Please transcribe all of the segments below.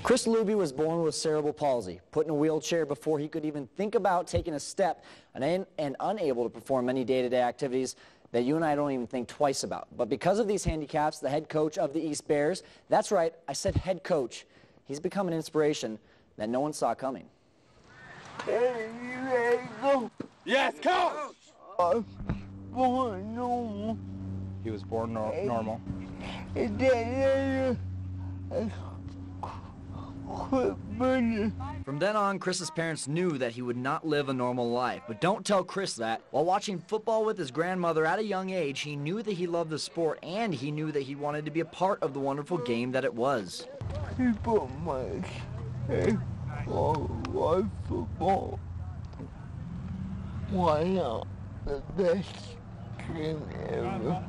Chris Luby was born with cerebral palsy, put in a wheelchair before he could even think about taking a step, and unable to perform many day-to-day activities that you and I don't even think twice about. But because of these handicaps, the head coach of the East Bears, that's right, I said head coach, he's become an inspiration that no one saw coming. Yes, coach! Born normal. He was born normal. From then on, Chris's parents knew that he would not live a normal life. But don't tell Chris that. While watching football with his grandmother at a young age, he knew that he loved the sport, and he knew that he wanted to be a part of the wonderful game that it was. People might say, why football? Why not the best game ever?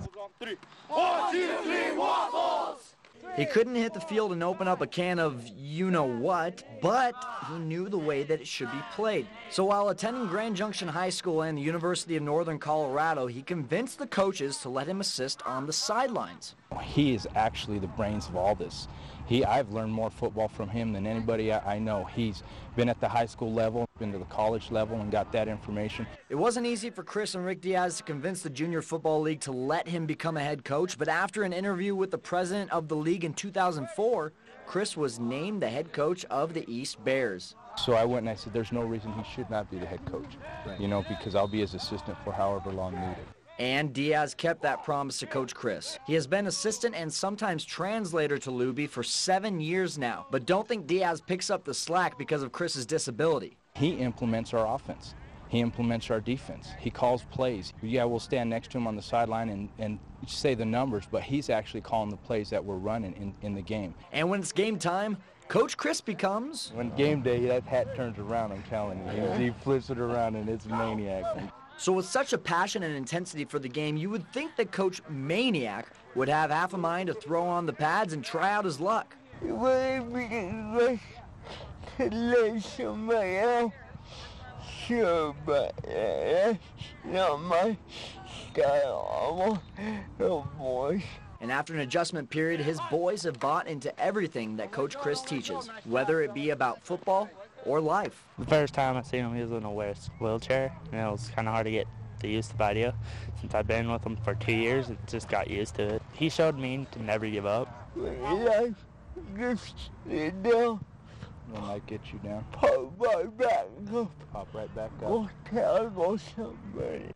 1, 2, 3, waffles! He couldn't hit the field and open up a can of you-know-what, but he knew the way that it should be played. So while attending Grand Junction High School and the University of Northern Colorado, he convinced the coaches to let him assist on the sidelines. He is actually the brains of all this. I've learned more football from him than anybody I know. He's been at the high school level, been to the college level, and got that information. It wasn't easy for Chris and Rick Diaz to convince the Junior Football League to let him become a head coach, but after an interview with the president of the league in 2004, Chris was named the head coach of the East Bears. So I went and I said, there's no reason he should not be the head coach, you know, because I'll be his assistant for however long needed. And Diaz kept that promise to Coach Chris. He has been assistant and sometimes translator to Luby for 7 years now. But don't think Diaz picks up the slack because of Chris's disability. He implements our offense. He implements our defense. He calls plays. Yeah, we'll stand next to him on the sideline and say the numbers, but he's actually calling the plays that we're running in the game. And when it's game time, Coach Chris becomes... When game day, that hat turns around, I'm telling you. He flips it around and it's maniac. So with such a passion and intensity for the game, you would think that Coach Maniac would have half a mind to throw on the pads and try out his luck. It would be to let somebody else, sure, but that's not my style. No boys. And after an adjustment period, his boys have bought into everything that Coach Chris teaches, whether it be about football or life. The first time I seen him, he was in a wheelchair, and it was kind of hard to get used to the idea. Since I've been with him for 2 years, it just got used to it. He showed me to never give up. Life just sit down. When I get you down, Pop right back up. pop right back up. Go tell somebody.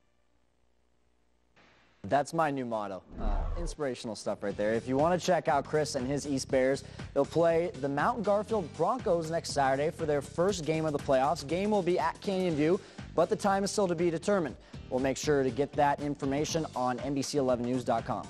That's my new motto. Inspirational stuff right there. If you want to check out Chris and his East Bears, they'll play the Mount Garfield Broncos next Saturday for their first game of the playoffs. Game will be at Canyon View, but the time is still to be determined. We'll make sure to get that information on NBC11news.com.